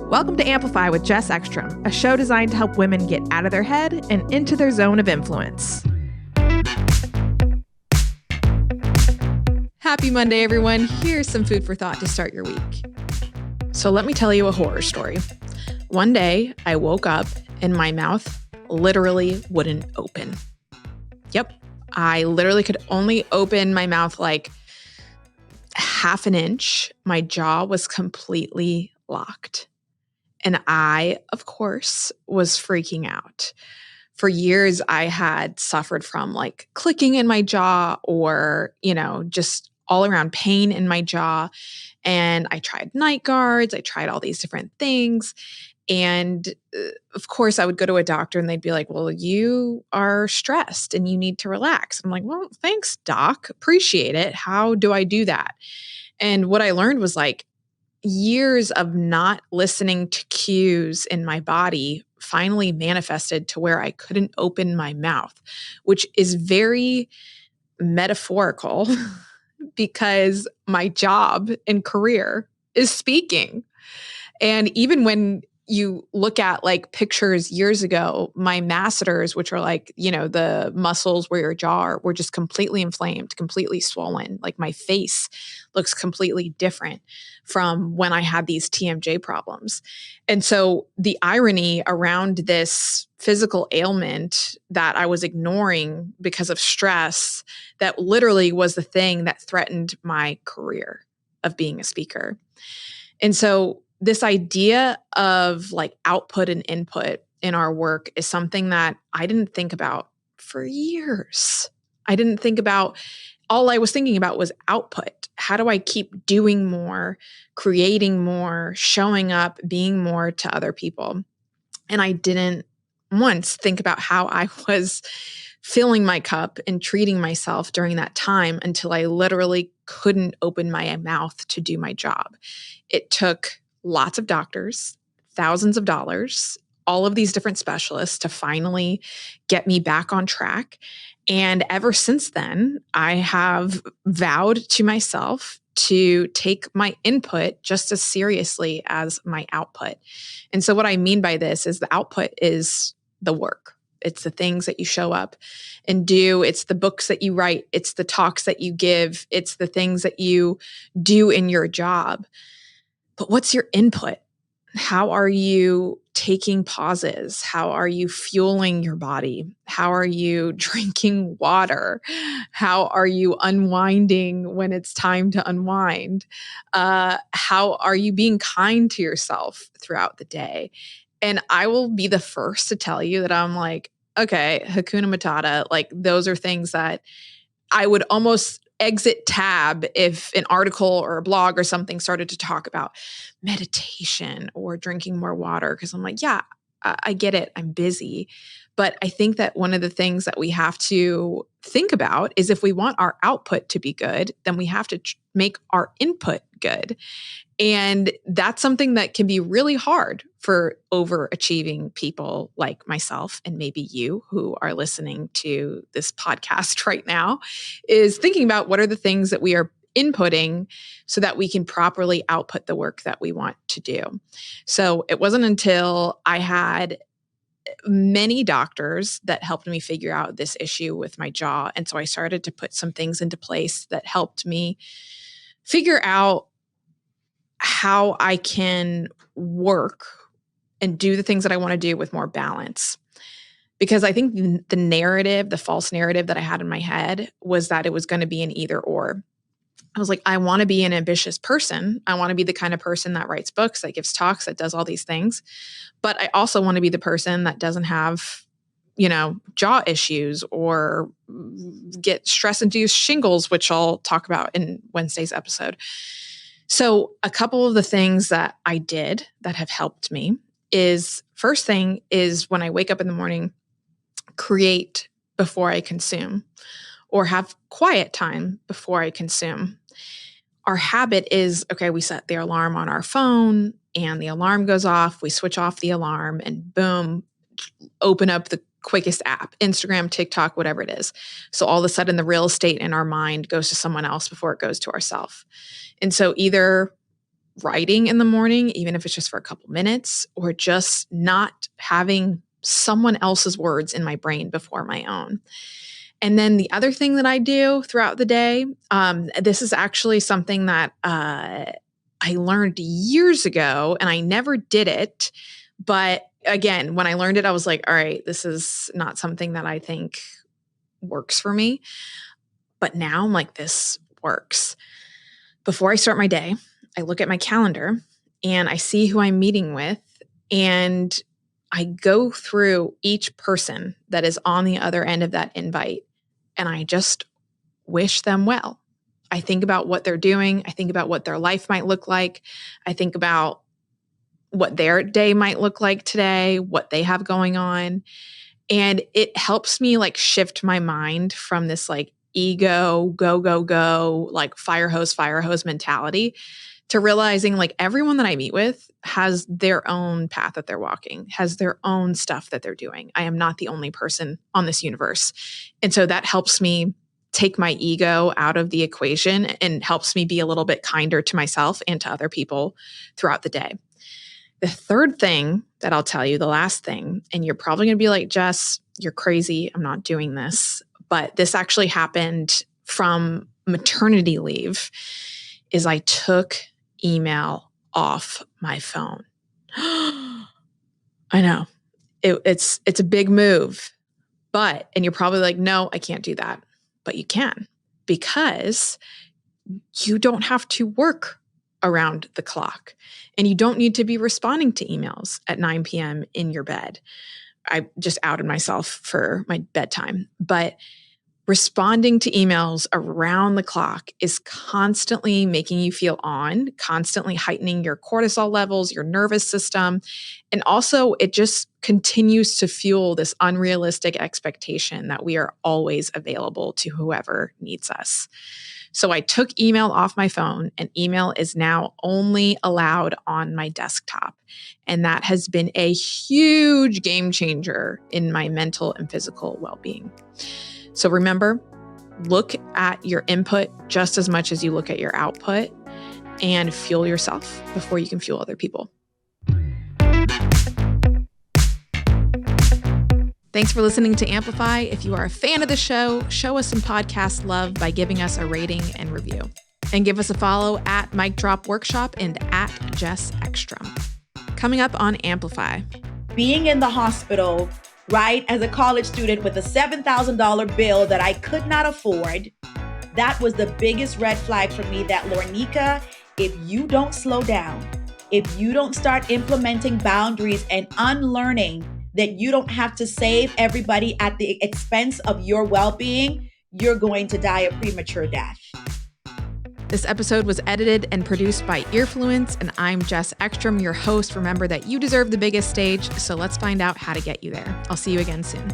Welcome to Amplify with Jess Ekstrom, a show designed to help women get out of their head and into their zone of influence. Happy Monday, everyone. Here's some food for thought to start your week. So let me tell you a horror story. One day, I woke up and my mouth literally wouldn't open. Yep, I literally could only open my mouth like half an inch. My jaw was completely locked. And I, of course, was freaking out. For years, I had suffered from like clicking in my jaw or, just all around pain in my jaw. And I tried night guards. I tried all these different things. And of course, I would go to a doctor and they'd be like, well, you are stressed and you need to relax. I'm like, well, thanks, doc. Appreciate it. How do I do that? And what I learned was like, years of not listening to cues in my body finally manifested to where I couldn't open my mouth, which is very metaphorical because my job and career is speaking. And even when you look at like pictures years ago, my masseters, which are like, the muscles where your jaw are, were just completely inflamed, completely swollen. Like my face looks completely different from when I had these TMJ problems. And so the irony around this physical ailment that I was ignoring because of stress, that literally was the thing that threatened my career of being a speaker. And so this idea of like output and input in our work is something that I didn't think about for years. All I was thinking about was output. How do I keep doing more, creating more, showing up, being more to other people? And I didn't once think about how I was filling my cup and treating myself during that time until I literally couldn't open my mouth to do my job. It took lots of doctors, thousands of dollars, all of these different specialists to finally get me back on track. And ever since then, I have vowed to myself to take my input just as seriously as my output. And so what I mean by this is the output is the work. It's the things that you show up and do. It's the books that you write. It's the talks that you give. It's the things that you do in your job. But what's your input? How are you taking pauses? How are you fueling your body? How are you drinking water? How are you unwinding when it's time to unwind? How are you being kind to yourself throughout the day? And I will be the first to tell you that I'm like, okay, Hakuna Matata, like those are things that I would almost exit tab if an article or a blog or something started to talk about meditation or drinking more water. Because I'm like, yeah, I get it. I'm busy. But I think that one of the things that we have to think about is if we want our output to be good, then we have to make our input good. And that's something that can be really hard for overachieving people like myself and maybe you who are listening to this podcast right now, is thinking about what are the things that we are inputting so that we can properly output the work that we want to do. So it wasn't until I had many doctors that helped me figure out this issue with my jaw. And so I started to put some things into place that helped me figure out how I can work and do the things that I want to do with more balance. Because I think the false narrative that I had in my head was that it was going to be an either or. I was like, I want to be an ambitious person. I want to be the kind of person that writes books, that gives talks, that does all these things. But I also want to be the person that doesn't have, jaw issues or get stress-induced shingles, which I'll talk about in Wednesday's episode. So a couple of the things that I did that have helped me is, first thing is when I wake up in the morning, create before I consume, or have quiet time before I consume. Our habit is, okay, we set the alarm on our phone and the alarm goes off. We switch off the alarm and boom, open up the quickest app, Instagram, TikTok, whatever it is. So all of a sudden the real estate in our mind goes to someone else before it goes to ourselves. And so either writing in the morning, even if it's just for a couple minutes, or just not having someone else's words in my brain before my own. And then the other thing that I do throughout the day, this is actually something that I learned years ago, and I never did it. But again, when I learned it, I was like, all right, this is not something that I think works for me. But now I'm like, this works. Before I start my day, I look at my calendar and I see who I'm meeting with, and I go through each person that is on the other end of that invite, and I just wish them well. I think about what they're doing. I think about what their life might look like. I think about what their day might look like today, what they have going on. And it helps me like shift my mind from this like ego, go, like fire hose mentality to realizing like everyone that I meet with has their own path that they're walking, has their own stuff that they're doing. I am not the only person on this universe. And so that helps me take my ego out of the equation and helps me be a little bit kinder to myself and to other people throughout the day. The third thing that I'll tell you, the last thing, and you're probably going to be like, Jess, you're crazy. I'm not doing this. But this actually happened from maternity leave, is I took email off my phone. I know it's a big move, and you're probably like, no, I can't do that. But you can, because you don't have to work around the clock and you don't need to be responding to emails at 9 p.m. in your bed. I just outed myself for my bedtime, but responding to emails around the clock is constantly making you feel on, constantly heightening your cortisol levels, your nervous system. And also it just continues to fuel this unrealistic expectation that we are always available to whoever needs us. So I took email off my phone, and email is now only allowed on my desktop. And that has been a huge game changer in my mental and physical well-being. So remember, look at your input just as much as you look at your output, and fuel yourself before you can fuel other people. Thanks for listening to Amplify. If you are a fan of the show us some podcast love by giving us a rating and review. And give us a follow at Mic Drop Workshop and at Jess Ekstrom. Coming up on Amplify. Being in the hospital, right, as a college student with a $7,000 bill that I could not afford, that was the biggest red flag for me, that Lornika, if you don't slow down, if you don't start implementing boundaries and unlearning that you don't have to save everybody at the expense of your well-being, you're going to die a premature death. This episode was edited and produced by Earfluence, and I'm Jess Ekstrom, your host. Remember that you deserve the biggest stage, so let's find out how to get you there. I'll see you again soon.